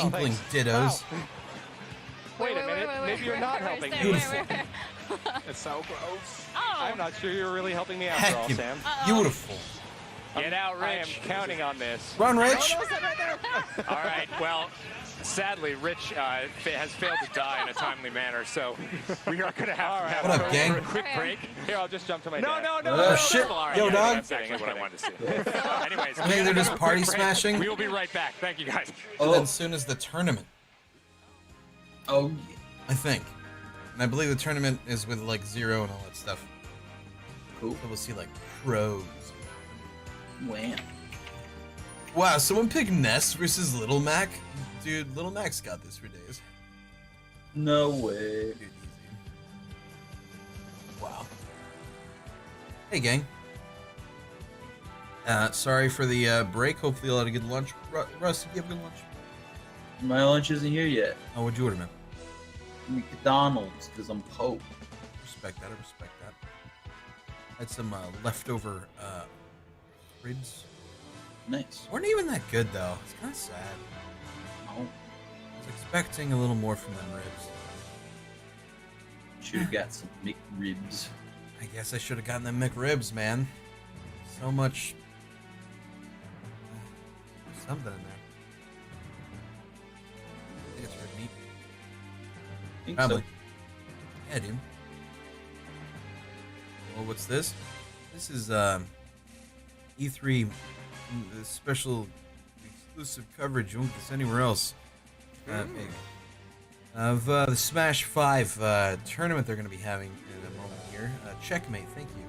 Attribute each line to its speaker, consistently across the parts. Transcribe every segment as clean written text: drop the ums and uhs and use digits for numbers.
Speaker 1: inkling dittos.
Speaker 2: Wait a minute, maybe you're not helping me.
Speaker 3: It's so close.
Speaker 2: Oh. I'm not sure you're really helping me after all, Sam.
Speaker 1: Beautiful.
Speaker 2: Get out, Rich. I am counting on this.
Speaker 1: Run, Rich.
Speaker 2: All right, well, sadly, Rich has failed to die in a timely manner, so we are going to have
Speaker 1: What up, gang?
Speaker 2: a quick break. Here, I'll just jump to my dad.
Speaker 1: Oh,
Speaker 2: No,
Speaker 1: shit.
Speaker 2: Right,
Speaker 1: Yo, dog.
Speaker 2: That's actually what I wanted to see. Anyways,
Speaker 1: I think they're just party smashing.
Speaker 2: We will be right back. Thank you, guys.
Speaker 1: And then soon as the tournament.
Speaker 4: Oh, yeah.
Speaker 1: I think. And I believe the tournament is with, like, Zero and all that stuff.
Speaker 4: Cool.
Speaker 1: So we'll see, like, pros.
Speaker 4: Wham.
Speaker 1: Wow, someone picked Ness versus Little Mac? Dude, Little Mac's got this for days.
Speaker 4: No way.
Speaker 1: Dude, easy. Wow. Hey, gang. Sorry for the break. Hopefully you'll have a good lunch. Russ, did you have a good lunch?
Speaker 4: My lunch isn't here yet.
Speaker 1: Oh, what'd you order, man?
Speaker 4: McDonald's, because I'm Pope.
Speaker 1: Respect that, I respect that. Had some leftover ribs.
Speaker 4: Nice.
Speaker 1: Weren't even that good, though. It's kind of sad.
Speaker 4: No.
Speaker 1: I was expecting a little more from them ribs.
Speaker 4: Should have got some McRibs.
Speaker 1: I guess I should have gotten them McRibs, man. So much... something in there. I think it's red meat.
Speaker 4: Think
Speaker 1: Probably.
Speaker 4: so.
Speaker 1: Yeah, dude. Well, what's this? This is E3 special exclusive coverage. You won't get this anywhere else. Of the Smash 5 tournament they're going to be having in a moment here. Checkmate, thank you.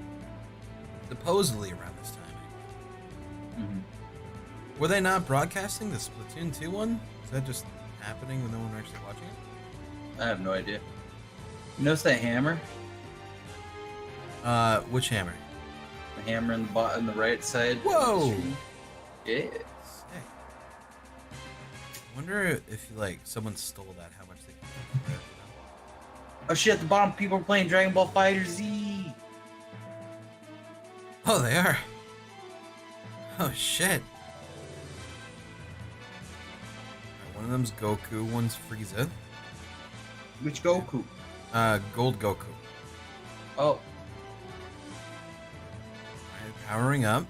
Speaker 1: Supposedly around this time. Were they not broadcasting the Splatoon 2 one? Is that just happening when no one actually watching it?
Speaker 4: I have no idea. You notice that hammer?
Speaker 1: Which hammer?
Speaker 4: The hammer in the bottom, the right side.
Speaker 1: Whoa!
Speaker 4: Yeah.
Speaker 1: Sick. Wonder if like someone stole that, how much they can get for it,
Speaker 4: Oh shit, at the bottom people are playing Dragon Ball Fighter Z.
Speaker 1: Oh, they are. Oh shit. Alright, one of them's Goku, one's Frieza.
Speaker 4: Which Goku?
Speaker 1: Gold Goku.
Speaker 4: Oh.
Speaker 1: Alright, powering up.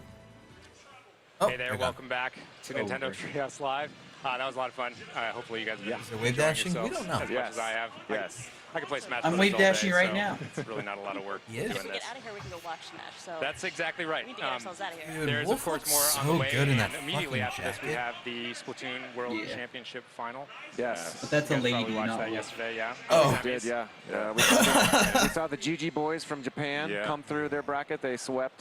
Speaker 1: Oh,
Speaker 2: Hey there, welcome back to Nintendo Treehouse Live. That was a lot of fun. Hopefully you guys have been
Speaker 1: Is it wave dashing? We don't know.
Speaker 2: as much as I have.
Speaker 3: Yes.
Speaker 2: I can play Smash
Speaker 4: I'm
Speaker 2: Brothers
Speaker 4: wave
Speaker 2: all day,
Speaker 4: dashing right
Speaker 2: so
Speaker 4: now.
Speaker 2: It's really not a lot of work
Speaker 1: He is.
Speaker 2: doing
Speaker 5: If we
Speaker 2: this.
Speaker 5: get out of here, we can go watch Smash. So
Speaker 2: That's exactly right.
Speaker 5: we need to get ourselves out of here.
Speaker 1: Dude,
Speaker 2: There's,
Speaker 1: Wolf
Speaker 2: of course,
Speaker 1: looks
Speaker 2: more on
Speaker 1: so
Speaker 2: the way.
Speaker 1: good in that
Speaker 2: and immediately
Speaker 1: fucking
Speaker 2: after this, we
Speaker 1: jacket.
Speaker 2: have the Splatoon World
Speaker 4: Yeah.
Speaker 2: Championship final.
Speaker 3: Yes.
Speaker 4: But that's a
Speaker 2: You guys
Speaker 4: lady,
Speaker 2: probably watched
Speaker 4: not
Speaker 2: that
Speaker 4: Wolf.
Speaker 2: yesterday, yeah?
Speaker 1: Oh.
Speaker 3: We did, yeah. We saw the GG boys from Japan come through their bracket. They swept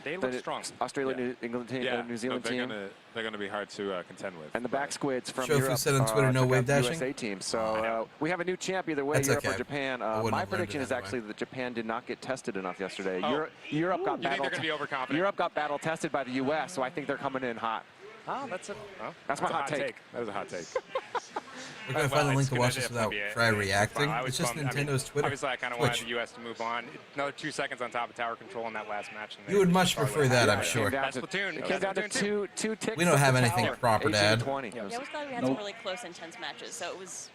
Speaker 2: They look
Speaker 3: the
Speaker 2: strong.
Speaker 3: Australia, New England team, New Zealand team.
Speaker 6: They're gonna be hard to contend with.
Speaker 3: And the back squids from
Speaker 1: Shofu
Speaker 3: Europe
Speaker 1: said on Twitter, no
Speaker 3: took
Speaker 1: wave
Speaker 3: out the
Speaker 1: dashing?
Speaker 3: USA team. So we have a new champ either way,
Speaker 1: That's
Speaker 3: Europe
Speaker 1: okay.
Speaker 3: or Japan.
Speaker 1: I wouldn't
Speaker 3: My
Speaker 1: have learned
Speaker 3: prediction
Speaker 1: it
Speaker 3: is actually
Speaker 1: anyway.
Speaker 3: that Japan did not get tested enough yesterday.
Speaker 2: Oh.
Speaker 3: Europe got
Speaker 2: You think
Speaker 3: battle.
Speaker 2: they're going to be overconfident?
Speaker 3: Europe got battle tested by the US, so I think they're coming in hot.
Speaker 2: Oh, that's
Speaker 3: That's my hot take.
Speaker 6: That is a hot take.
Speaker 1: We're gonna find the link to watch this without Fry reacting.
Speaker 2: I was
Speaker 1: It's just
Speaker 2: bummed.
Speaker 1: Nintendo's Twitter.
Speaker 2: Obviously, I kind of wanted
Speaker 1: Twitch.
Speaker 2: the U.S. to move on. Another 2 seconds on top of tower control in that last match. And
Speaker 1: You would much
Speaker 2: probably
Speaker 1: prefer
Speaker 2: would've
Speaker 1: that,
Speaker 2: had
Speaker 1: I'm
Speaker 2: it.
Speaker 1: sure.
Speaker 2: That's Splatoon.
Speaker 3: It came down to two ticks.
Speaker 1: We don't
Speaker 3: of
Speaker 1: have
Speaker 3: the
Speaker 1: anything
Speaker 3: tower,
Speaker 1: proper,
Speaker 3: 18
Speaker 1: Dad.
Speaker 3: 20.
Speaker 5: Yeah, I was glad we had some really close, intense matches. So it was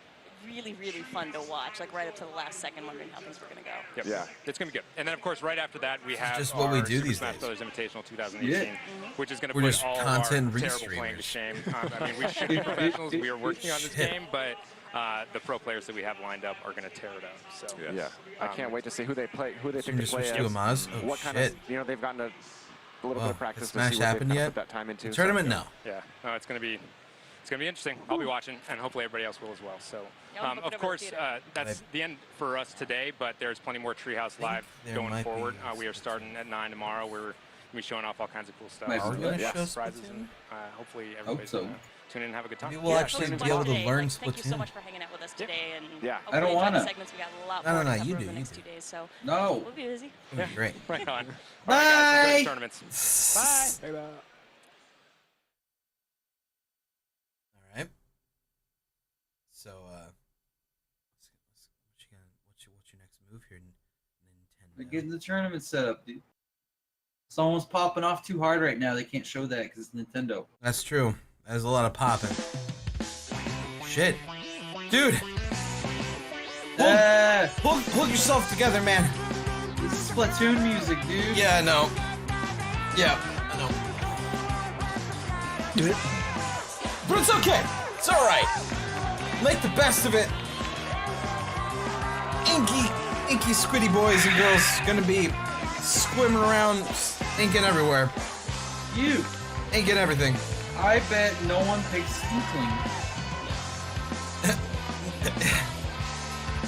Speaker 5: really, really fun to watch. Like right up to the last second, wondering how things were going to go.
Speaker 2: Yep.
Speaker 3: Yeah.
Speaker 2: It's going to be good. And then, of course, right after that, we have
Speaker 1: just what we
Speaker 2: our
Speaker 1: do
Speaker 2: Super
Speaker 1: these
Speaker 2: Smash
Speaker 1: days.
Speaker 2: Brothers Invitational 2018, which is going to
Speaker 1: We're
Speaker 2: put
Speaker 1: just
Speaker 2: all
Speaker 1: content
Speaker 2: of our terrible playing to
Speaker 1: restreamers.
Speaker 2: shame. I mean, we should be professionals. We are working on this
Speaker 1: Shit.
Speaker 2: game, but the pro players that we have lined up are going to tear it up. So
Speaker 3: Yeah. I can't wait to see who they play, who they
Speaker 1: Should
Speaker 3: pick
Speaker 1: we
Speaker 3: to
Speaker 1: just
Speaker 3: play
Speaker 1: switch to
Speaker 3: as.
Speaker 1: Amaz? Oh,
Speaker 3: What kind
Speaker 1: shit.
Speaker 3: of, they've gotten a little bit
Speaker 1: Oh,
Speaker 3: of practice
Speaker 1: has
Speaker 3: to
Speaker 1: Smash
Speaker 3: see what
Speaker 1: happened
Speaker 3: they've
Speaker 1: yet?
Speaker 3: put that time into.
Speaker 1: The
Speaker 3: so-
Speaker 1: tournament? No.
Speaker 2: Yeah, no, it's going to be interesting. I'll be watching, and hopefully everybody else will as well. So,
Speaker 5: Yeah, I'll book it
Speaker 2: of
Speaker 5: over
Speaker 2: course,
Speaker 5: the theater.
Speaker 2: that's the end for us today. But there's plenty more Treehouse Live
Speaker 1: there
Speaker 2: going
Speaker 1: might
Speaker 2: forward.
Speaker 1: be
Speaker 2: We are starting at 9 tomorrow. We're going to be showing off all kinds of cool stuff.
Speaker 4: Might be
Speaker 1: Are we gonna
Speaker 3: Yeah.
Speaker 1: show
Speaker 2: Surprises,
Speaker 1: Splatoon?
Speaker 2: and hopefully everybody's
Speaker 4: so.
Speaker 2: going to tune in and have a good time.
Speaker 1: Maybe we'll
Speaker 3: Yeah,
Speaker 1: actually
Speaker 5: Thanks
Speaker 1: be
Speaker 5: so
Speaker 1: able
Speaker 5: much
Speaker 1: to
Speaker 5: today.
Speaker 1: learn
Speaker 5: Like, thank you so
Speaker 1: Splatoon.
Speaker 5: much for hanging out with us today. And
Speaker 3: Yeah.
Speaker 5: hopefully
Speaker 4: I don't
Speaker 5: enjoy the
Speaker 4: wanna.
Speaker 5: segments. We got a lot
Speaker 1: No,
Speaker 5: more
Speaker 1: no,
Speaker 5: to
Speaker 1: you
Speaker 5: cover
Speaker 1: do,
Speaker 5: over the
Speaker 1: you
Speaker 5: next
Speaker 1: do.
Speaker 5: 2 days. So
Speaker 4: No.
Speaker 5: we'll be busy.
Speaker 1: It's gonna be great.
Speaker 2: Right on.
Speaker 4: Bye.
Speaker 2: All right, guys, enjoy the tournaments. Bye.
Speaker 1: All right. So, what's your next move here,
Speaker 4: We're
Speaker 1: Nintendo?
Speaker 4: getting the tournament set up, dude. Someone's popping off too hard right now. They can't show that because it's Nintendo.
Speaker 1: That's true. There's a lot of popping. shit. Dude! Hold yourself together, man.
Speaker 4: This is Splatoon music, dude.
Speaker 1: Yeah, I know. Yeah, I know. Dude. But it's okay. It's alright. Make the best of it. Inky squiddy boys and girls gonna be swimming around, inking everywhere.
Speaker 4: You.
Speaker 1: Inking everything.
Speaker 4: I bet no one picks Inkling.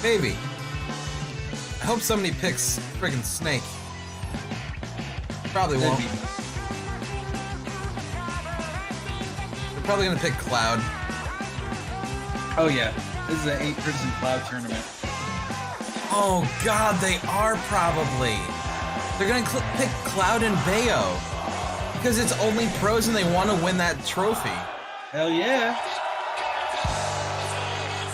Speaker 1: Maybe. I hope somebody picks friggin' Snake. Probably won't. They're probably gonna pick Cloud.
Speaker 4: Oh yeah, this is an 8-person Cloud tournament.
Speaker 1: Oh god, they are probably. They're gonna pick Cloud and Bayo. Because it's only pros and they want to win that trophy.
Speaker 4: Hell yeah.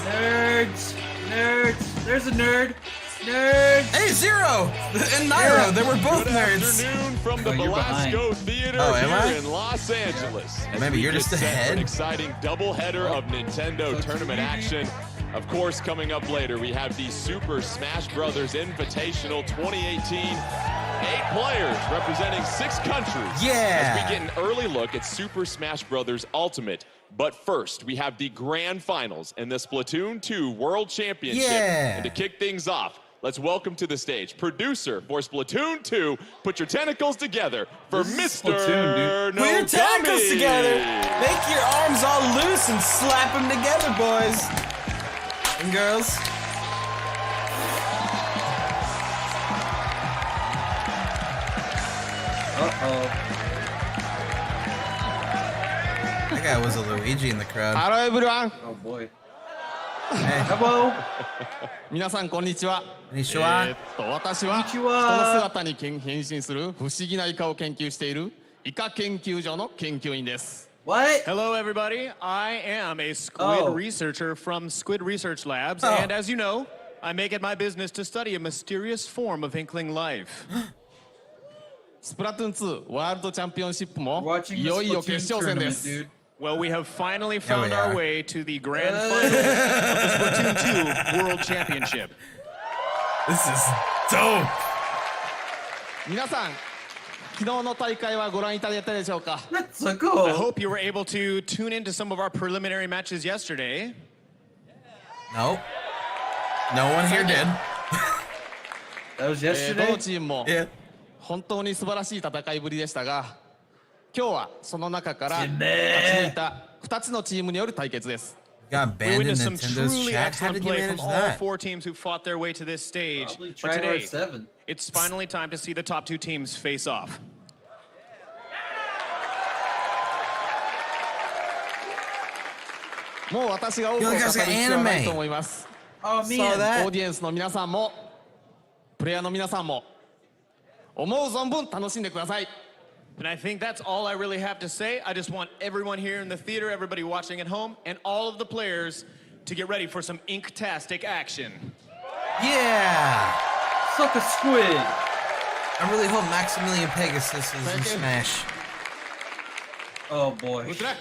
Speaker 4: Nerds. Nerds. There's a nerd. Nerds.
Speaker 1: Hey, Zero! And Nairo, they were both
Speaker 6: Good
Speaker 1: nerds.
Speaker 6: afternoon from the Belasco Theater here in Los Angeles.
Speaker 1: Yeah. Maybe you're just ahead.
Speaker 6: An exciting doubleheader of Nintendo tournament action. Of course, coming up later, we have the Super Smash Bros. Invitational 2018. 8 players representing 6 countries.
Speaker 1: Yeah!
Speaker 6: As we get an early look at Super Smash Bros. Ultimate. But first, we have the grand finals in the Splatoon 2 World Championship.
Speaker 1: Yeah!
Speaker 6: And to kick things off, let's welcome to the stage producer for Splatoon 2. Put your tentacles together for Mr.
Speaker 4: Splatoon,
Speaker 1: Put your tentacles together. Make your arms all loose and slap them together, boys and girls.
Speaker 4: Uh-oh.
Speaker 1: That guy was a Luigi in the crowd.
Speaker 7: Hello everyone.
Speaker 4: Oh boy.
Speaker 1: Hey.
Speaker 4: Hello.
Speaker 7: 皆さんこんにちは。
Speaker 1: 私は
Speaker 7: 私は人の姿に変身する不思議なイカを研究しているイカ研究所の研究員です。
Speaker 4: What?
Speaker 2: Hello, everybody. I am a squid researcher from Squid Research Labs, and as you know, I make it my business to study a mysterious form of inkling life.
Speaker 7: スプラトゥーン2ワールドチャンピオンシップも
Speaker 4: Watching
Speaker 7: い
Speaker 4: the
Speaker 7: よいよ
Speaker 4: Splatoon
Speaker 7: 決勝戦で
Speaker 4: tournament,
Speaker 7: す。
Speaker 4: dude.
Speaker 2: Well, we have finally found
Speaker 1: we
Speaker 2: our
Speaker 1: are.
Speaker 2: way to the grand final of the Splatoon 2 World Championship.
Speaker 1: This is dope.
Speaker 7: 皆さん昨日の大会はご覧いただいたでしょうか。
Speaker 4: Let's
Speaker 2: I
Speaker 4: go.
Speaker 2: hope you were able to tune into some of our preliminary matches yesterday.
Speaker 1: No. No one here did.
Speaker 4: That was
Speaker 7: ど
Speaker 4: yesterday.
Speaker 7: のチームも
Speaker 1: Yeah.
Speaker 7: 本当に素晴らしい戦いぶりでしたが、今日はその中から勝ち
Speaker 4: ね
Speaker 7: 抜いた2つのチームによる対決です。
Speaker 1: Got
Speaker 2: We
Speaker 1: banned in
Speaker 2: witnessed some
Speaker 1: Nintendo's
Speaker 2: truly
Speaker 1: chat. How
Speaker 2: excellent
Speaker 1: did you
Speaker 2: play
Speaker 1: manage
Speaker 2: from all
Speaker 1: that?
Speaker 2: 4 teams who fought their way to this stage.
Speaker 4: Probably
Speaker 2: But
Speaker 4: tried
Speaker 2: today,
Speaker 4: hard 7.
Speaker 2: it's finally time to see the top 2 teams face off.
Speaker 7: もう私が多くを語る必要はないと思います。
Speaker 4: Oh
Speaker 7: オ
Speaker 4: man.
Speaker 7: ーディエンスの皆さんもプレイヤーの皆さんも思う存分楽しんでください。
Speaker 2: And I think that's all I really have to say. I just want everyone here in the theater, everybody watching at home, and all of the players to get ready for some inktastic action.
Speaker 1: Yeah.
Speaker 4: Suck a squid.
Speaker 1: I really hope Maximilian Pegasus is in Smash.
Speaker 4: Oh boy.
Speaker 7: Good luck.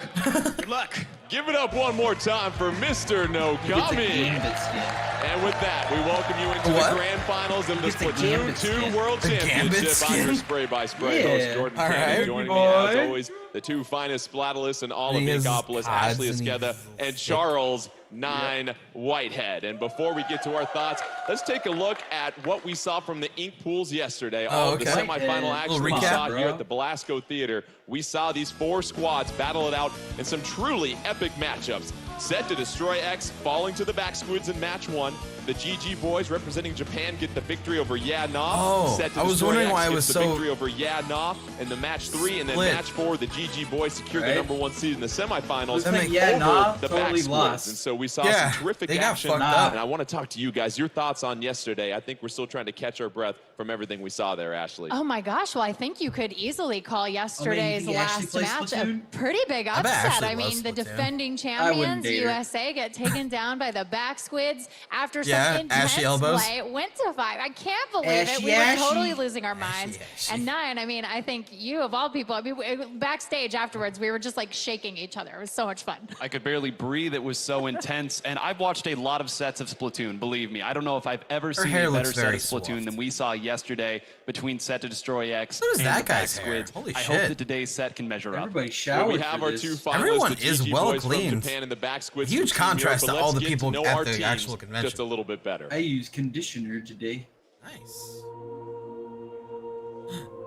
Speaker 2: Good luck.
Speaker 6: Give it up one more time for Mr.
Speaker 4: He gets a
Speaker 6: Nogami.
Speaker 4: gambit skin.
Speaker 6: And with that, we welcome you into
Speaker 1: What?
Speaker 6: the grand finals of the
Speaker 4: He gets a
Speaker 6: Splatoon
Speaker 4: gambit
Speaker 6: 2
Speaker 4: skin.
Speaker 6: World
Speaker 1: A gambit
Speaker 6: Championship. I'm your
Speaker 1: skin?
Speaker 6: Spray by Spray
Speaker 4: Yeah.
Speaker 6: host, Jordan
Speaker 1: All
Speaker 6: Cannon.
Speaker 1: right.
Speaker 6: Joining me,
Speaker 4: Boy.
Speaker 6: as always, the 2 finest Splatulus and all of
Speaker 1: He has
Speaker 6: Minkopolis,
Speaker 1: pods
Speaker 6: Ashley
Speaker 1: and
Speaker 6: Esqueda,
Speaker 1: he's
Speaker 6: and
Speaker 1: sick.
Speaker 6: Charles 9 Whitehead. And before we get to our thoughts, let's take a look at what we saw from the ink pools yesterday. All of the
Speaker 1: okay.
Speaker 6: semifinal action
Speaker 1: Little
Speaker 6: we
Speaker 1: recap.
Speaker 6: saw here
Speaker 4: Bro.
Speaker 6: at the Belasco Theater. We saw these 4 squads battle it out in some truly epic matchups. Set to destroy X, falling to the back squids in match 1. The GG boys representing Japan get the victory over Yeah Nah.
Speaker 1: Oh,
Speaker 6: Set to
Speaker 1: I was
Speaker 6: destroy
Speaker 1: wondering
Speaker 6: X
Speaker 1: why it
Speaker 6: gets
Speaker 1: was
Speaker 6: the
Speaker 1: so
Speaker 6: victory over Yeah Nah in the match 3, and then
Speaker 1: split.
Speaker 6: match 4, the GG boys secured
Speaker 4: Right.
Speaker 6: the #1 seed in the semifinals
Speaker 1: That
Speaker 4: Looks like
Speaker 1: make-
Speaker 4: Yeah
Speaker 6: over
Speaker 4: Nah
Speaker 6: the
Speaker 4: totally
Speaker 6: back squids.
Speaker 4: lost.
Speaker 6: And so we saw
Speaker 1: Yeah,
Speaker 6: some terrific
Speaker 1: they got
Speaker 6: action.
Speaker 1: fucked up.
Speaker 6: And I want to talk to you guys. Your thoughts on yesterday. I think we're still trying to catch our breath from everything we saw there, Ashley.
Speaker 8: Oh my gosh, well, I think you could easily call yesterday's
Speaker 4: he actually
Speaker 8: last
Speaker 4: plays
Speaker 8: match
Speaker 4: Splatoon?
Speaker 8: a pretty big
Speaker 1: I bet
Speaker 8: upset.
Speaker 1: Ashley
Speaker 8: I
Speaker 1: loves
Speaker 8: mean, the
Speaker 1: Splatoon.
Speaker 8: defending
Speaker 4: I wouldn't
Speaker 8: champions
Speaker 4: hater.
Speaker 8: USA get taken down by the back squids after some
Speaker 1: Yeah,
Speaker 8: intense
Speaker 1: ashy elbows.
Speaker 8: play. It went to 5. I can't believe it.
Speaker 4: Ashy,
Speaker 8: We were
Speaker 4: ashy.
Speaker 8: totally losing our minds.
Speaker 1: Ashy.
Speaker 8: And 9, I mean, I think you of all people, I mean, backstage afterwards, we were just like shaking each other. It was so much fun.
Speaker 9: I could barely breathe. It was so intense. And I've watched a lot of sets of Splatoon, believe me. I don't know if I've ever seen
Speaker 1: hair
Speaker 9: a better
Speaker 1: looks
Speaker 9: set
Speaker 1: very
Speaker 9: of Splatoon
Speaker 1: soft.
Speaker 9: than we saw yesterday between Set to Destroy X
Speaker 1: So does
Speaker 9: and
Speaker 1: that
Speaker 9: the Back
Speaker 1: guy's hair.
Speaker 9: Squids.
Speaker 1: Holy
Speaker 9: I
Speaker 1: shit.
Speaker 9: hope that today's set can measure up.
Speaker 4: Everybody
Speaker 6: Well,
Speaker 4: showered
Speaker 6: we have
Speaker 4: for
Speaker 6: our
Speaker 4: this.
Speaker 6: 2 finalists,
Speaker 1: Everyone
Speaker 6: the
Speaker 1: is
Speaker 6: GG
Speaker 1: well
Speaker 6: boys
Speaker 1: cleaned.
Speaker 6: from Japan and the back squids
Speaker 1: Huge
Speaker 6: from Team
Speaker 1: contrast
Speaker 6: Europe,
Speaker 1: to all
Speaker 6: but
Speaker 1: the
Speaker 6: let's get
Speaker 1: people
Speaker 6: know
Speaker 1: at
Speaker 6: our
Speaker 1: the
Speaker 6: teams
Speaker 1: actual convention.
Speaker 6: just a little bit better.
Speaker 4: I used conditioner today.
Speaker 1: Nice.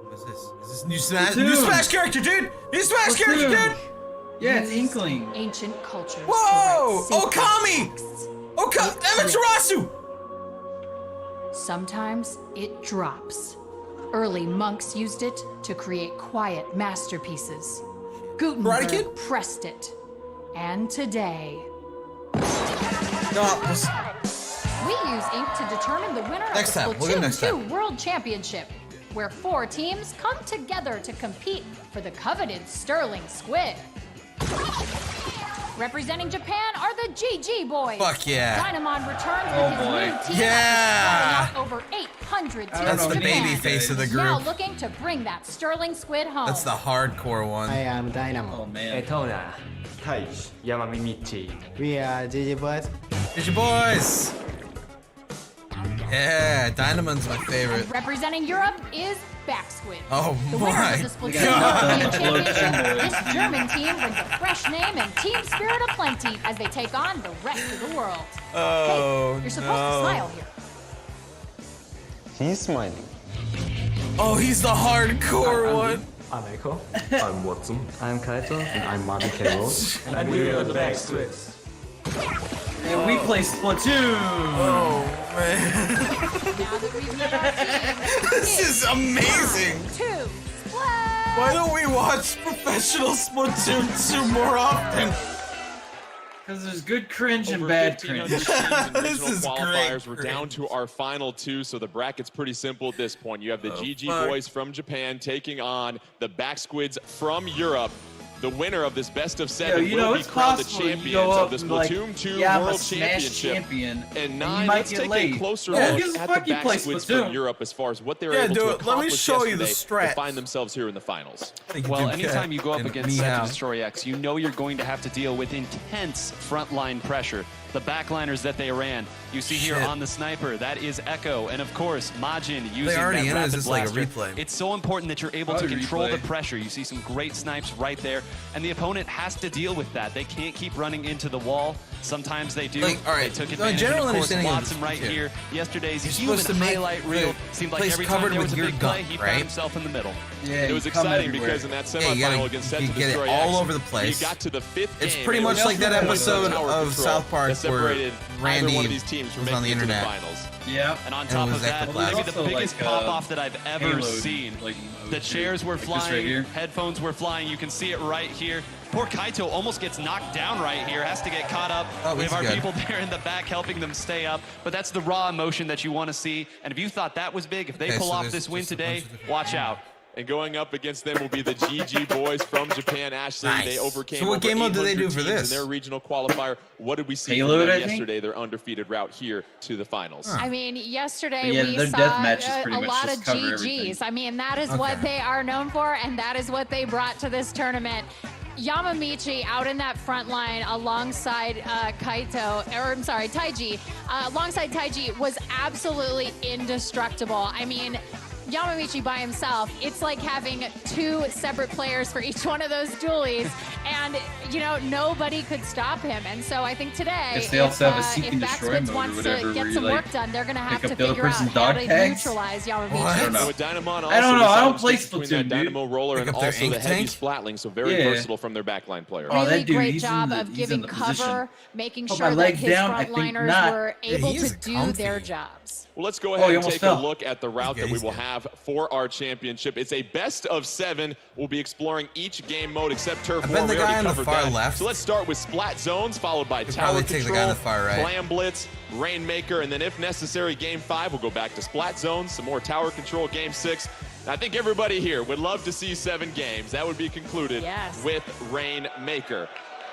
Speaker 1: What's this? Is this new Smash?
Speaker 4: Splatoon.
Speaker 1: New Smash character, dude! New Smash character,
Speaker 4: Splatoon.
Speaker 1: dude!
Speaker 4: Yeah, it's Inkling.
Speaker 8: Ancient cultures.
Speaker 1: Whoa!
Speaker 8: to write sacred
Speaker 1: Okami!
Speaker 8: texts.
Speaker 1: Amaterasu!
Speaker 8: Sometimes it drops. Early monks used it to create quiet masterpieces.
Speaker 1: Karate
Speaker 8: Gutenberg
Speaker 1: Kid?
Speaker 8: pressed it. And today,
Speaker 1: No, this-
Speaker 8: we use ink to determine the winner
Speaker 1: Next
Speaker 8: of
Speaker 1: time.
Speaker 8: the
Speaker 1: We'll get
Speaker 8: Splatoon
Speaker 1: next
Speaker 8: 2
Speaker 1: time.
Speaker 8: World Championship, where 4 teams come together to compete for the coveted Sterling Squid. Representing Japan are the GG boys.
Speaker 1: Fuck yeah.
Speaker 8: Dynamon returns
Speaker 4: Oh,
Speaker 8: with his
Speaker 4: boy.
Speaker 8: new team
Speaker 1: Yeah.
Speaker 8: after over 800 teams
Speaker 1: That's
Speaker 8: in
Speaker 1: the
Speaker 8: Japan.
Speaker 1: baby face of the
Speaker 8: Now
Speaker 1: group.
Speaker 8: looking to bring that Sterling Squid home.
Speaker 1: That's the hardcore one.
Speaker 10: I am Dynamo.
Speaker 4: Oh man.
Speaker 10: Etona. Taiji. Yamamichi. We are GG Boys.
Speaker 1: Here's your boys! Yeah, Dynamon's my favorite.
Speaker 8: Representing Europe is Back Squid.
Speaker 1: Oh
Speaker 8: The winners
Speaker 1: my
Speaker 8: of the Splatoon
Speaker 1: God.
Speaker 8: European Championship, this German team brings a fresh name and team spirit aplenty as they take on the rest of the world.
Speaker 1: Oh,
Speaker 8: Hey, you're supposed to smile here.
Speaker 10: He's smiling.
Speaker 1: Oh, he's the hardcore one.
Speaker 10: I'm Echo. I'm Watson. I'm Kaito. And I'm Mahvel. And we are the Back Squids.
Speaker 4: And we play Splatoon.
Speaker 1: Oh man,
Speaker 8: Now that we've met our team,
Speaker 1: this is amazing.
Speaker 8: 2 Splat!
Speaker 1: Why don't we watch professional Splatoon 2 more often?
Speaker 4: Because there's good cringe and
Speaker 6: Over
Speaker 4: bad
Speaker 6: 1,500
Speaker 4: cringe.
Speaker 6: teams in
Speaker 1: This
Speaker 6: regional
Speaker 1: is
Speaker 6: qualifiers.
Speaker 1: great
Speaker 6: We're down to our final 2, so the bracket's pretty simple at this point. You have the GG
Speaker 1: fuck.
Speaker 6: boys from Japan taking on the back squids from Europe. The winner of this best of 7
Speaker 4: You know,
Speaker 6: will be
Speaker 4: it's
Speaker 6: crowned the
Speaker 4: possible you
Speaker 6: champions
Speaker 4: go
Speaker 6: of
Speaker 4: up
Speaker 6: the
Speaker 4: and like,
Speaker 6: Splatoon 2
Speaker 4: yeah, I'm a
Speaker 6: World
Speaker 4: Smash
Speaker 6: Championship.
Speaker 4: champion,
Speaker 6: And
Speaker 4: you
Speaker 6: 9,
Speaker 4: might
Speaker 6: let's
Speaker 4: get
Speaker 6: take
Speaker 4: late.
Speaker 6: a closer
Speaker 4: Yeah,
Speaker 6: look
Speaker 4: who gives a
Speaker 6: at
Speaker 4: fuck
Speaker 6: the
Speaker 4: you
Speaker 6: back
Speaker 4: play
Speaker 6: squids
Speaker 4: Splatoon?
Speaker 6: from Europe as far as what they were
Speaker 1: Yeah,
Speaker 6: able
Speaker 1: do
Speaker 6: to
Speaker 1: it. Let me
Speaker 6: accomplish
Speaker 1: show you the
Speaker 6: yesterday to
Speaker 1: strats.
Speaker 6: find themselves here in the finals.
Speaker 9: Well, anytime you go up
Speaker 1: And
Speaker 9: against Set to
Speaker 1: meow.
Speaker 9: Destroy X, you know you're going to have to deal with intense frontline pressure. The backliners that they ran, you see here
Speaker 1: Shit.
Speaker 9: on the sniper, that is Echo, and of course, Majin using
Speaker 1: already
Speaker 9: that
Speaker 1: in it? Is
Speaker 9: rapid
Speaker 1: this like a
Speaker 9: blaster.
Speaker 1: replay?
Speaker 9: It's so important that you're able to
Speaker 4: Probably
Speaker 9: control the
Speaker 4: replay.
Speaker 9: pressure. You see some great snipes right there, and the opponent has to deal with that. They can't keep running into the wall. Sometimes they do.
Speaker 1: Like, all right,
Speaker 9: They took
Speaker 1: the
Speaker 9: advantage.
Speaker 1: general
Speaker 9: And of course,
Speaker 1: understanding of
Speaker 9: Watson right
Speaker 1: Splatoon.
Speaker 9: here. Yesterday's
Speaker 1: You're
Speaker 9: human
Speaker 1: supposed to make
Speaker 9: highlight reel
Speaker 1: the
Speaker 9: seemed like
Speaker 1: place
Speaker 9: every time
Speaker 1: covered
Speaker 9: there
Speaker 1: with
Speaker 9: was a
Speaker 1: your
Speaker 9: big
Speaker 1: gun,
Speaker 9: play, he
Speaker 1: right?
Speaker 9: found himself in the middle.
Speaker 4: Yeah,
Speaker 6: It was
Speaker 4: you come
Speaker 6: exciting
Speaker 4: everywhere.
Speaker 6: because in that
Speaker 1: Yeah, you
Speaker 6: semifinal
Speaker 1: gotta-
Speaker 6: against Set
Speaker 1: you
Speaker 6: to
Speaker 1: get it
Speaker 6: Destroy
Speaker 1: all
Speaker 6: X,
Speaker 1: over the place.
Speaker 6: You got to the 5th
Speaker 1: It's
Speaker 6: game,
Speaker 1: pretty
Speaker 6: and it
Speaker 1: much
Speaker 6: was
Speaker 1: like that
Speaker 6: tower
Speaker 1: episode
Speaker 6: control
Speaker 1: of South Park
Speaker 6: that
Speaker 1: where
Speaker 6: separated either
Speaker 1: Randy
Speaker 6: one of these teams from
Speaker 1: was on the
Speaker 6: making it to
Speaker 1: internet.
Speaker 6: finals.
Speaker 4: Yeah.
Speaker 9: And on
Speaker 1: And
Speaker 9: top
Speaker 1: it
Speaker 9: of
Speaker 1: was
Speaker 9: that,
Speaker 1: ectoplasm.
Speaker 9: maybe the
Speaker 4: Also,
Speaker 9: biggest
Speaker 4: like,
Speaker 9: pop-off that I've ever
Speaker 4: Halo,
Speaker 9: seen.
Speaker 4: like,
Speaker 9: The chairs were
Speaker 4: like this right
Speaker 9: flying,
Speaker 4: here.
Speaker 9: headphones were flying. You can see it right here. Poor Kaito almost gets knocked down right here, has to get caught up.
Speaker 1: Oh,
Speaker 9: We have
Speaker 1: he's
Speaker 9: our
Speaker 1: good.
Speaker 9: people there in the back helping them stay up. But that's the raw emotion that you want to see. And if you thought that was big, if they
Speaker 1: Okay,
Speaker 9: pull
Speaker 1: so
Speaker 9: off
Speaker 1: there's
Speaker 9: this win
Speaker 1: just a
Speaker 9: today,
Speaker 1: bunch of different-
Speaker 9: watch out.
Speaker 6: And going up against them will be the GG boys from Japan. Ashley,
Speaker 1: Nice.
Speaker 6: they overcame
Speaker 1: So what
Speaker 6: over
Speaker 1: game mode did they
Speaker 6: 800
Speaker 1: do for
Speaker 6: teams
Speaker 1: this?
Speaker 6: in their regional qualifier. What did we see
Speaker 4: Halo,
Speaker 6: from them
Speaker 4: I think?
Speaker 6: yesterday? Their undefeated route here to the finals.
Speaker 8: I mean, yesterday
Speaker 4: Yeah,
Speaker 8: we
Speaker 4: their
Speaker 8: saw
Speaker 4: deathmatch is
Speaker 8: a
Speaker 4: pretty much
Speaker 8: lot
Speaker 4: just
Speaker 8: of
Speaker 4: cover
Speaker 8: GGs.
Speaker 4: everything.
Speaker 8: I mean, that is what they are known for, and that is what they brought to this tournament. Yamamichi out in that front line alongside Taiji, alongside Taiji was absolutely indestructible. I mean, Yamamichi by himself, it's like having 2 separate players for each one of those dualies, and you know nobody could stop him. And so I think today,
Speaker 4: Guess they also have a seek
Speaker 8: if
Speaker 4: and destroy
Speaker 8: Backswitz
Speaker 4: mode or
Speaker 8: wants
Speaker 4: whatever,
Speaker 8: to
Speaker 4: where
Speaker 8: get
Speaker 4: you,
Speaker 8: some
Speaker 4: like,
Speaker 8: work done, they're going to have
Speaker 4: pick
Speaker 8: to
Speaker 4: up the other
Speaker 8: figure out
Speaker 4: person's
Speaker 8: how
Speaker 4: dog
Speaker 8: to
Speaker 4: tags?
Speaker 8: neutralize Yamamichi.
Speaker 1: What?
Speaker 4: I don't know.
Speaker 6: So with Dynamon also,
Speaker 4: I don't know.
Speaker 6: we saw
Speaker 4: I don't
Speaker 6: the
Speaker 4: play
Speaker 6: difference between that
Speaker 4: Splatoon, dude.
Speaker 6: Dynamo roller and
Speaker 1: Pick up their
Speaker 6: also the
Speaker 1: ink
Speaker 6: heavy
Speaker 1: tank?
Speaker 6: splatling, so very
Speaker 4: Yeah.
Speaker 6: versatile from their backline player.
Speaker 4: Oh,
Speaker 8: Really
Speaker 4: that dude,
Speaker 8: great
Speaker 4: he's in
Speaker 8: job
Speaker 4: the-
Speaker 8: of
Speaker 4: he's
Speaker 8: giving
Speaker 4: in the position.
Speaker 8: cover, making
Speaker 4: Put
Speaker 8: sure
Speaker 4: my
Speaker 8: that
Speaker 4: leg
Speaker 8: his
Speaker 4: down, I think
Speaker 8: frontliners
Speaker 4: not.
Speaker 8: were
Speaker 1: Yeah,
Speaker 8: able
Speaker 1: he
Speaker 8: to
Speaker 1: is
Speaker 8: do
Speaker 1: comfy.
Speaker 8: their jobs.
Speaker 6: Well, let's go
Speaker 4: Oh,
Speaker 6: ahead
Speaker 4: he
Speaker 6: and
Speaker 4: almost
Speaker 6: take a
Speaker 4: fell.
Speaker 6: look at the route that we
Speaker 1: he's
Speaker 6: will
Speaker 1: good.
Speaker 6: have for our championship. It's a best of 7. We'll be exploring each game mode except Turf
Speaker 1: I
Speaker 6: War.
Speaker 1: bet the
Speaker 6: We
Speaker 1: guy
Speaker 6: already
Speaker 1: on the
Speaker 6: covered
Speaker 1: far
Speaker 6: that.
Speaker 1: left-
Speaker 6: So let's start with Splat Zones, followed by
Speaker 1: You'll
Speaker 6: Tower
Speaker 1: probably take the guy
Speaker 6: Control,
Speaker 1: on the far right.
Speaker 6: Glam Blitz, Rainmaker, and then if necessary, Game 5, we'll go back to Splat Zones, some more Tower Control, Game 6. I think everybody here would love to see 7 games. That would be concluded
Speaker 8: Yes.
Speaker 6: with Rainmaker.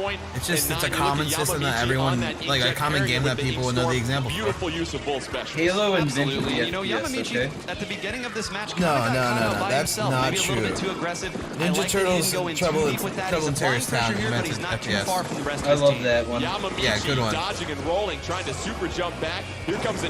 Speaker 6: point.
Speaker 1: It's just,
Speaker 6: and
Speaker 1: it's a
Speaker 6: nine, you look
Speaker 1: common
Speaker 6: at
Speaker 1: system that
Speaker 6: Yamaguchi
Speaker 1: everyone,
Speaker 6: on that
Speaker 1: like a
Speaker 6: inkjet
Speaker 1: common
Speaker 6: carrier
Speaker 1: game
Speaker 6: with
Speaker 1: that
Speaker 6: the
Speaker 1: people
Speaker 6: ink
Speaker 1: would know the
Speaker 6: storm.
Speaker 1: example for.
Speaker 6: Beautiful use of both specials.
Speaker 4: Halo invented
Speaker 9: Absolutely.
Speaker 4: the
Speaker 9: You know,
Speaker 4: FPS,
Speaker 9: Yamamichi,
Speaker 4: okay?
Speaker 9: at the beginning of this match,
Speaker 1: No,
Speaker 9: kinda got
Speaker 1: no,
Speaker 9: caught
Speaker 1: no,
Speaker 9: out
Speaker 1: no,
Speaker 9: by
Speaker 1: that's
Speaker 9: himself.
Speaker 1: not
Speaker 9: Maybe a little bit
Speaker 1: true.
Speaker 9: too aggressive. I
Speaker 1: Ninja
Speaker 9: like that he
Speaker 1: Turtles
Speaker 9: didn't go in
Speaker 1: Trouble
Speaker 9: too
Speaker 1: in-
Speaker 9: deep with that.
Speaker 1: Trouble in
Speaker 9: He's applying
Speaker 1: Terrorist Town
Speaker 9: pressure here, but he's
Speaker 1: invented
Speaker 9: not too
Speaker 1: FPS.
Speaker 9: far from the rest of
Speaker 4: I
Speaker 9: his
Speaker 4: love
Speaker 9: team.
Speaker 4: that one.
Speaker 6: Yamamichi
Speaker 1: Yeah, good one.
Speaker 6: dodging and rolling, trying to super jump back. Here comes an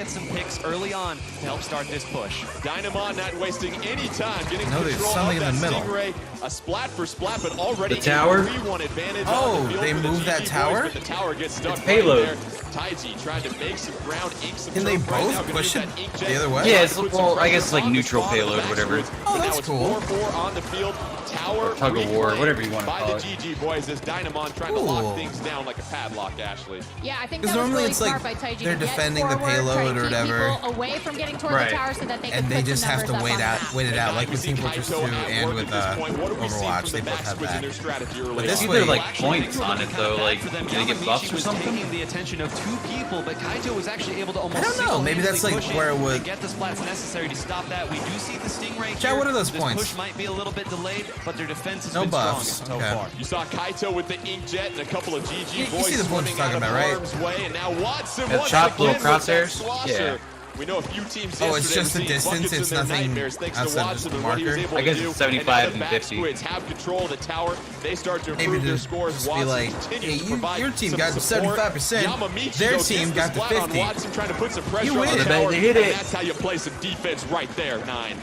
Speaker 9: get some picks early on to help start this push.
Speaker 6: Dynamon not wasting any time getting
Speaker 1: No, there's
Speaker 6: control
Speaker 1: something
Speaker 6: of
Speaker 1: in
Speaker 6: that
Speaker 1: the middle.
Speaker 6: Stingray. A splat for splat, but already
Speaker 4: The tower?
Speaker 6: a 3-1 advantage
Speaker 1: Oh,
Speaker 6: on the field
Speaker 1: they
Speaker 6: for the
Speaker 1: moved that
Speaker 6: GG
Speaker 1: tower?
Speaker 6: Boys, but the tower gets stuck
Speaker 4: It's payload.
Speaker 6: right there. Taiji trying to make some ground, ink some
Speaker 1: Can they
Speaker 6: turf right
Speaker 1: both
Speaker 6: now, gonna
Speaker 1: push
Speaker 6: use
Speaker 1: it
Speaker 6: that inkjet.
Speaker 1: the other way?
Speaker 4: Yeah, it's, well, I guess like neutral payload, whatever.
Speaker 1: Oh, that's
Speaker 6: now it's
Speaker 1: cool.
Speaker 6: 4-4 on the field. Tower
Speaker 4: Tug of war,
Speaker 6: reclaimed
Speaker 4: whatever you wanna
Speaker 6: by
Speaker 4: call
Speaker 6: the
Speaker 4: it.
Speaker 6: GG boys as Dynamon trying to
Speaker 1: Cool.
Speaker 6: lock things down like a padlock, Ashley.
Speaker 8: Yeah, I think
Speaker 1: Because
Speaker 8: that was
Speaker 1: normally
Speaker 8: really
Speaker 1: it's like
Speaker 8: smart by Taiji
Speaker 1: they're
Speaker 8: to get
Speaker 1: defending the
Speaker 8: forward,
Speaker 1: payload
Speaker 8: try to
Speaker 1: or
Speaker 8: keep
Speaker 1: whatever.
Speaker 8: people away from getting toward
Speaker 4: Right.
Speaker 8: the tower so that they
Speaker 1: And
Speaker 8: can
Speaker 1: they
Speaker 8: put
Speaker 1: just
Speaker 8: some
Speaker 1: have to
Speaker 8: numbers
Speaker 1: wait
Speaker 8: up on
Speaker 1: out,
Speaker 8: that.
Speaker 1: wait it out, like
Speaker 6: We
Speaker 1: with
Speaker 6: see
Speaker 1: Team Fortress 2
Speaker 6: Kaito at
Speaker 1: and
Speaker 6: work
Speaker 1: with
Speaker 6: at this point. What are we seeing
Speaker 1: Overwatch.
Speaker 6: from
Speaker 1: They
Speaker 6: the
Speaker 1: both have
Speaker 6: Backsquids in
Speaker 1: that.
Speaker 6: their strategy early
Speaker 1: But
Speaker 6: on?
Speaker 1: this
Speaker 4: Either
Speaker 1: way,
Speaker 4: like points on it though, like
Speaker 9: For them,
Speaker 4: do they get
Speaker 9: Yamamichi
Speaker 4: buffs or
Speaker 9: was
Speaker 4: something?
Speaker 9: taking the attention of 2 people, but Kaito was actually able to almost
Speaker 1: I don't know, maybe that's, like,
Speaker 9: single-handedly push
Speaker 1: where it
Speaker 9: in
Speaker 1: would-
Speaker 9: and get the splats necessary to stop that. We do see the Stingray
Speaker 1: Chat,
Speaker 9: here.
Speaker 1: what are those
Speaker 9: This
Speaker 1: points?
Speaker 9: push might be a little bit delayed, but their defense has
Speaker 1: No
Speaker 9: been
Speaker 1: buffs,
Speaker 9: strongest so
Speaker 1: okay.
Speaker 9: far.
Speaker 6: You saw Kaito with the inkjet and a couple of GG
Speaker 1: You
Speaker 6: boys
Speaker 1: see the points
Speaker 6: swimming
Speaker 1: you're
Speaker 6: out of
Speaker 1: talking about, right?
Speaker 6: harm's way, and now Watson
Speaker 4: Yeah,
Speaker 6: once
Speaker 4: chop,
Speaker 6: again
Speaker 4: little
Speaker 6: with that
Speaker 4: crosshairs?
Speaker 6: slosher.
Speaker 4: Yeah.
Speaker 6: We know a few teams
Speaker 1: Oh, it's
Speaker 6: yesterday
Speaker 1: just the
Speaker 6: were seeing
Speaker 1: distance,
Speaker 6: buckets in
Speaker 1: it's
Speaker 6: their
Speaker 1: nothing
Speaker 6: nightmares thanks to
Speaker 1: outside of
Speaker 6: Watson
Speaker 1: the
Speaker 6: and what he was
Speaker 1: marker?
Speaker 6: able
Speaker 4: I guess
Speaker 6: to do.
Speaker 4: it's 75 and
Speaker 6: now
Speaker 4: 50.
Speaker 6: the Backsquids have control of the tower. They start to
Speaker 1: Maybe
Speaker 6: improve their
Speaker 1: just
Speaker 6: scores.
Speaker 1: be
Speaker 6: Watson
Speaker 1: like,
Speaker 6: continues
Speaker 1: hey,
Speaker 6: to provide
Speaker 1: your team
Speaker 6: some
Speaker 1: got
Speaker 6: support.
Speaker 1: 75%,
Speaker 6: Yamamichi,
Speaker 1: their
Speaker 6: though,
Speaker 1: team
Speaker 6: gets
Speaker 1: got the
Speaker 6: splat on
Speaker 1: 50.
Speaker 6: Watson trying to put some pressure
Speaker 1: You
Speaker 6: on
Speaker 1: win.
Speaker 6: the
Speaker 1: They
Speaker 6: tower,
Speaker 4: hit
Speaker 6: and
Speaker 4: it.
Speaker 6: that's how you play some defense right there, 9.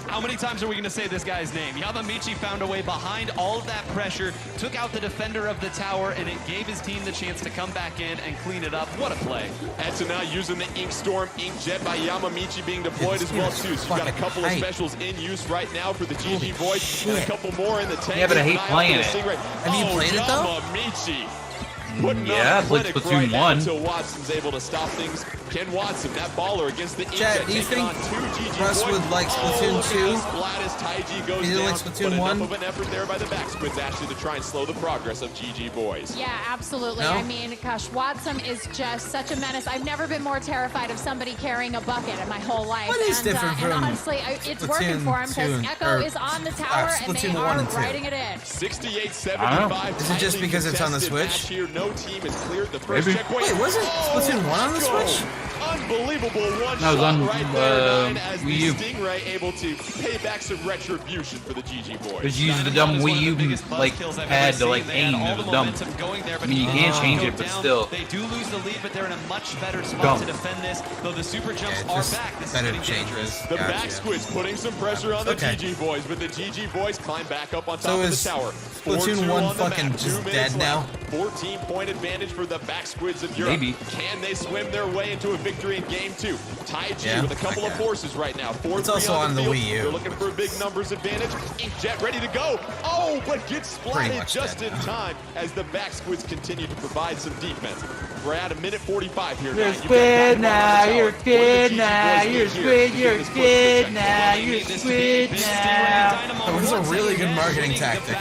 Speaker 9: How many times are we going to say this guy's name? Yamamichi found a way behind all of that pressure, took out the defender of the tower, and it gave his team the chance to come back in and clean it up. What a play.
Speaker 6: And so now using the Ink Storm, Inkjet by Yamamichi being deployed as well too. So you've got a couple of specials in use right now for the GG boys, and a couple more in the tank.
Speaker 4: Yeah, but I hate playing it.
Speaker 1: Have you played it though?
Speaker 6: Yamamichi. Putting
Speaker 4: Yeah,
Speaker 6: on a
Speaker 4: Blitz
Speaker 6: clinic
Speaker 4: Platoon
Speaker 6: right now
Speaker 4: 1.
Speaker 6: until Watson's able to stop things. Ken Watson, that baller against the
Speaker 1: Chat,
Speaker 6: Inkjet,
Speaker 1: do you
Speaker 6: taking
Speaker 1: think
Speaker 6: on 2 GG
Speaker 1: Russ
Speaker 6: boys.
Speaker 1: would like Splatoon
Speaker 6: look at
Speaker 1: 2?
Speaker 6: the splat as Taiji goes
Speaker 1: He didn't
Speaker 6: down,
Speaker 1: like Splatoon
Speaker 6: but
Speaker 1: 1?
Speaker 6: enough of an effort there by the Backsquids actually to try and slow the progress of GG boys.
Speaker 8: Yeah, absolutely.
Speaker 1: No?
Speaker 8: I mean, gosh, Watson is just such a menace. I've never been more terrified of somebody carrying a bucket in my whole life.
Speaker 1: What is
Speaker 8: and,
Speaker 1: different
Speaker 8: and
Speaker 1: from
Speaker 8: honestly, it's working for him because
Speaker 1: Splatoon
Speaker 8: Echo
Speaker 1: 2
Speaker 8: is on the tower and they
Speaker 1: Splatoon 1
Speaker 8: are
Speaker 1: and 2.
Speaker 8: riding it in.
Speaker 6: 68-75.
Speaker 1: Is it just because it's on the
Speaker 6: tightly
Speaker 1: Switch?
Speaker 6: contested match Here, no team has cleared the first
Speaker 4: Maybe.
Speaker 6: checkpoint.
Speaker 1: Wait, wasn't Splatoon 1 on the
Speaker 6: let's go.
Speaker 1: Switch?
Speaker 6: Unbelievable one
Speaker 4: No, it was
Speaker 6: shot
Speaker 4: on,
Speaker 6: right there, 9, as
Speaker 4: Wii
Speaker 6: the
Speaker 4: U.
Speaker 6: Stingray able to pay back some retribution for the GG boys.
Speaker 4: Because you use the dumb Wii U like pad to like aim. It was dumb. I mean, you can't change it, but still.
Speaker 9: They do lose the lead, but they're in a much better spot
Speaker 4: Dumb.
Speaker 9: to defend this. Though the super jumps
Speaker 1: Yeah,
Speaker 9: are
Speaker 1: just
Speaker 9: back, this is
Speaker 1: better
Speaker 9: getting dangerous.
Speaker 1: changes.
Speaker 6: The
Speaker 1: Gotcha.
Speaker 6: Backsquids putting some pressure on the
Speaker 1: Okay.
Speaker 6: GG boys, but the GG boys climb back up on top
Speaker 1: So
Speaker 6: of
Speaker 1: is
Speaker 6: the tower.
Speaker 1: Splatoon
Speaker 6: 4-2
Speaker 1: 1
Speaker 6: on the
Speaker 1: fucking
Speaker 6: map.
Speaker 1: just
Speaker 6: 2 minutes
Speaker 1: dead now?
Speaker 6: left. 14-point advantage for the Backsquids of Europe.
Speaker 4: Maybe.
Speaker 6: Can they swim their way into a victory in Game 2? Taiji
Speaker 1: Yeah,
Speaker 6: with a couple of
Speaker 1: okay.
Speaker 6: forces right now. 4-3
Speaker 1: It's also
Speaker 6: on
Speaker 1: on the
Speaker 6: field.
Speaker 1: Wii U.
Speaker 6: They're looking for a big numbers advantage. Inkjet ready to go. Oh, but gets
Speaker 1: Pretty
Speaker 6: splatted
Speaker 1: much
Speaker 6: just
Speaker 1: dead
Speaker 6: in
Speaker 1: now.
Speaker 6: time as the Backsquids continue to provide some defense. We're at a minute 45 here.
Speaker 4: You're
Speaker 6: now.
Speaker 4: a
Speaker 6: You've got
Speaker 4: squid
Speaker 6: Dynamite
Speaker 4: now,
Speaker 6: on the
Speaker 4: you're a
Speaker 6: tower.
Speaker 4: squid
Speaker 6: What do the GG
Speaker 4: now,
Speaker 6: boys
Speaker 4: you're a
Speaker 6: need here
Speaker 4: squid,
Speaker 6: to
Speaker 4: you're a
Speaker 6: get this push
Speaker 4: squid
Speaker 6: to
Speaker 4: now,
Speaker 6: checkpoint?
Speaker 4: you're a squid now.
Speaker 1: That was a really good marketing tactic.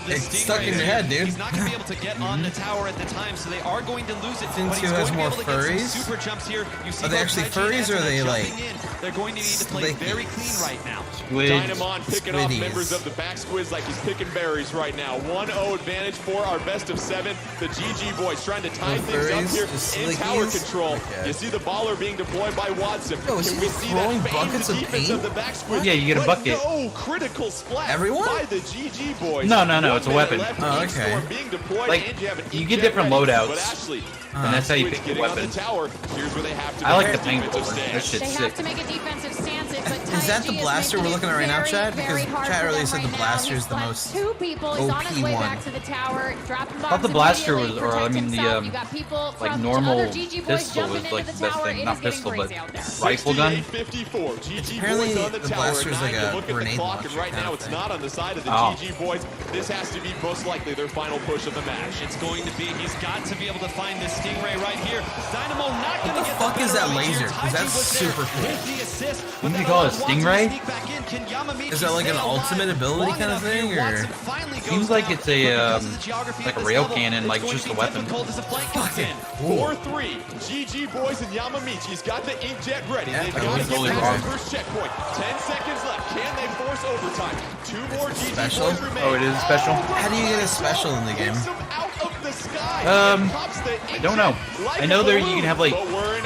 Speaker 1: It's stuck in your head, dude.
Speaker 9: He's not going to be able to get on the tower at the time, so they are going to lose it.
Speaker 1: Since
Speaker 9: But he's
Speaker 1: who has
Speaker 9: going to be
Speaker 1: more
Speaker 9: able to get some
Speaker 1: furries?
Speaker 9: super jumps here. You see
Speaker 1: Are they
Speaker 9: both
Speaker 1: actually
Speaker 9: Taiji and
Speaker 1: furries or are
Speaker 9: Esna
Speaker 1: they,
Speaker 9: jumping
Speaker 1: like,
Speaker 9: in. They're going to need to play very clean right now.
Speaker 4: Squids.
Speaker 6: Dynamon picking off
Speaker 1: Squiddies.
Speaker 6: members of the Backsquids like he's picking berries right now. 1-0 advantage for our best of 7. The GG boys trying to tie
Speaker 1: No
Speaker 6: things up
Speaker 1: furries,
Speaker 6: here
Speaker 1: just
Speaker 6: in tower
Speaker 1: slickies?
Speaker 6: control.
Speaker 1: Okay.
Speaker 6: You see the baller being deployed by Watson.
Speaker 1: Yo, is
Speaker 6: Can
Speaker 1: he
Speaker 6: we see
Speaker 1: throwing
Speaker 6: that fade
Speaker 1: buckets
Speaker 6: to
Speaker 1: of
Speaker 6: defense
Speaker 1: paint?
Speaker 6: of the Backsquids?
Speaker 4: Yeah, you get a
Speaker 6: But
Speaker 4: bucket.
Speaker 6: no critical splat
Speaker 1: Everyone?
Speaker 6: by the GG boys.
Speaker 4: No, no, no,
Speaker 6: 1
Speaker 4: it's a
Speaker 6: minute
Speaker 4: weapon.
Speaker 6: left,
Speaker 1: Oh,
Speaker 6: Ink
Speaker 1: okay.
Speaker 6: Storm being deployed,
Speaker 4: Like,
Speaker 6: and you have an
Speaker 4: you
Speaker 6: Inkjet
Speaker 4: get different
Speaker 6: ready.
Speaker 4: loadouts.
Speaker 6: But Ashley,
Speaker 4: And that's how you
Speaker 6: Backsquids
Speaker 4: pick your
Speaker 6: getting on
Speaker 4: weapon.
Speaker 6: the tower. Here's where they have to
Speaker 4: I like
Speaker 6: make
Speaker 4: the
Speaker 6: a
Speaker 4: paint
Speaker 6: defensive
Speaker 4: roller.
Speaker 6: stand.
Speaker 4: That shit's
Speaker 8: They
Speaker 4: sick.
Speaker 8: have to make a defensive stance, but
Speaker 1: Is that the
Speaker 8: Taiji
Speaker 1: blaster
Speaker 8: is
Speaker 1: we're
Speaker 8: making
Speaker 1: looking
Speaker 8: it
Speaker 1: at right now,
Speaker 8: very,
Speaker 1: Chad?
Speaker 8: very
Speaker 1: Because
Speaker 8: hard
Speaker 1: Chad
Speaker 8: for
Speaker 1: earlier
Speaker 8: them
Speaker 1: said the
Speaker 8: right now.
Speaker 1: blaster is
Speaker 8: He's
Speaker 1: the
Speaker 8: got
Speaker 1: most
Speaker 8: 2 people. He's on his way
Speaker 1: OP
Speaker 8: back
Speaker 1: one.
Speaker 8: to the tower, dropping bombs.
Speaker 4: Thought the blaster was,
Speaker 8: immediately,
Speaker 4: or I mean
Speaker 8: protect
Speaker 4: the
Speaker 8: himself. You got people
Speaker 4: like
Speaker 8: from
Speaker 4: normal
Speaker 8: other GG boys
Speaker 4: pistol
Speaker 8: jumping
Speaker 4: was
Speaker 8: into
Speaker 4: like
Speaker 8: the
Speaker 4: the best
Speaker 8: tower.
Speaker 4: thing.
Speaker 8: It
Speaker 4: Not
Speaker 8: is getting
Speaker 4: pistol, but
Speaker 8: crazy out there.
Speaker 4: rifle gun.
Speaker 6: 68-54. GG
Speaker 1: Apparently
Speaker 6: boys on the
Speaker 1: the
Speaker 6: tower.
Speaker 1: blaster is
Speaker 6: at
Speaker 1: like
Speaker 6: 9.
Speaker 1: a
Speaker 6: You look at the
Speaker 1: grenade
Speaker 6: clock, and
Speaker 1: launcher
Speaker 6: right
Speaker 1: kind
Speaker 6: now
Speaker 1: of
Speaker 6: it's
Speaker 1: thing.
Speaker 6: not on the side of the
Speaker 4: Oh.
Speaker 6: GG boys. This has to be most likely their final push of the match.
Speaker 9: It's going to be. He's got to be able to find the Stingray right here. Dynamo not going to
Speaker 1: the
Speaker 9: get
Speaker 1: fuck
Speaker 9: the
Speaker 1: is
Speaker 9: better
Speaker 1: that
Speaker 9: of it here.
Speaker 1: laser? 'Cause
Speaker 9: Taiji
Speaker 1: that's
Speaker 9: was there
Speaker 1: super cool.
Speaker 9: with the assist, but
Speaker 4: Wouldn't
Speaker 9: then
Speaker 4: you call it a
Speaker 9: allows Watson to
Speaker 4: Stingray?
Speaker 9: sneak back in. Can Yamamichi
Speaker 1: Is that like an
Speaker 9: stay alive
Speaker 1: ultimate ability
Speaker 9: long
Speaker 1: kind of
Speaker 9: enough here?
Speaker 1: thing, or-
Speaker 9: Watson finally goes
Speaker 4: Seems like
Speaker 9: down,
Speaker 4: it's
Speaker 9: but
Speaker 4: a,
Speaker 9: because of the geography
Speaker 4: like
Speaker 9: at
Speaker 4: a
Speaker 9: this
Speaker 4: rail
Speaker 9: level,
Speaker 4: cannon,
Speaker 9: it's
Speaker 4: like
Speaker 9: going
Speaker 4: just
Speaker 9: to
Speaker 4: a
Speaker 9: be
Speaker 4: weapon.
Speaker 9: difficult as the flank comes in.
Speaker 6: 4-3. GG boys and Yamamichi's got the inkjet ready.
Speaker 1: Yeah,
Speaker 6: They've
Speaker 1: that
Speaker 6: got to
Speaker 1: was
Speaker 6: get
Speaker 1: really
Speaker 6: past
Speaker 1: hard.
Speaker 6: the first checkpoint. 10 seconds left. Can they force overtime? 2 more GG
Speaker 1: special?
Speaker 6: boys remain.
Speaker 4: Oh, it is special?
Speaker 1: How do you get a special in the game?
Speaker 6: Hits them out of the sky.
Speaker 4: I don't know. I know there you can have like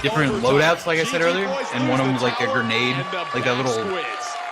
Speaker 4: different loadouts, like I said earlier, and one of them is like a grenade, like that little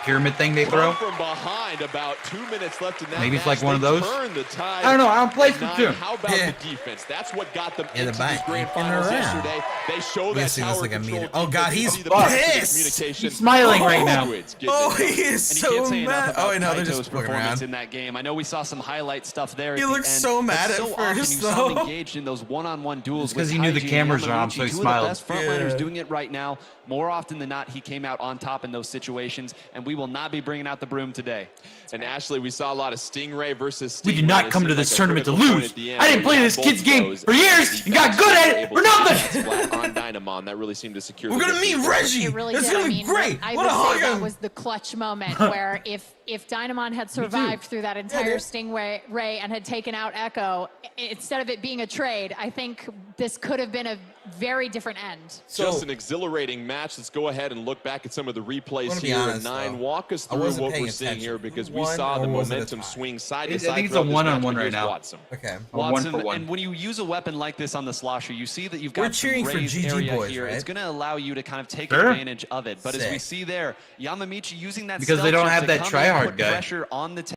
Speaker 4: pyramid thing they throw.
Speaker 6: From behind, about 2 minutes left in that
Speaker 4: Maybe it's
Speaker 6: match.
Speaker 4: like one of those.
Speaker 6: I
Speaker 4: don't know. I don't play Splatoon.
Speaker 6: How about the defense? That's what got them into
Speaker 1: the
Speaker 6: these grand finals yesterday. They show that tower control.
Speaker 1: Oh God, he's
Speaker 4: pissed. He's smiling right now.
Speaker 1: Oh, he is so mad. Oh, no, they're just
Speaker 9: performance in that game. I know we saw some highlight stuff there.
Speaker 1: He looks so mad at first,
Speaker 9: though. Engaged in those one-on-one duels
Speaker 4: because he knew the cameras were on, so he smiled.
Speaker 9: The best frontliners doing it right now. More often than not, he came out on top in those situations, and we will not be bringing out the broom today.
Speaker 6: And Ashley, we saw a lot of Stingray versus Stingray.
Speaker 4: We did not come to this tournament to lose. I didn't play this kid's game for years and got good at it for nothing.
Speaker 6: On Dynamon, that really seemed to secure.
Speaker 1: We're gonna meet Reggie.
Speaker 8: It really
Speaker 1: it's
Speaker 8: did.
Speaker 1: gonna be great.
Speaker 8: I
Speaker 1: what
Speaker 8: would
Speaker 1: a
Speaker 8: say
Speaker 1: hug!
Speaker 8: that was the clutch moment where if Dynamon had survived through that entire Stingray and had taken out Echo, instead of it being a trade, I think this could have been a very different end.
Speaker 6: So, just an exhilarating match. Let's go ahead and look back at some of the replays here.
Speaker 1: Honest,
Speaker 6: Nine, walk us through what we're seeing here, because we saw the momentum swing side to side.
Speaker 4: I think it's a one-on-one right now.
Speaker 6: Watson.
Speaker 1: Okay.
Speaker 9: Watson, and when you use a weapon like this on the slosher, you see that you've got some raised area here. It's going to allow you to kind of take advantage of it. But as we see there, Yamamichi using that
Speaker 4: because they don't have that try-hard guy.
Speaker 9: Pressure on the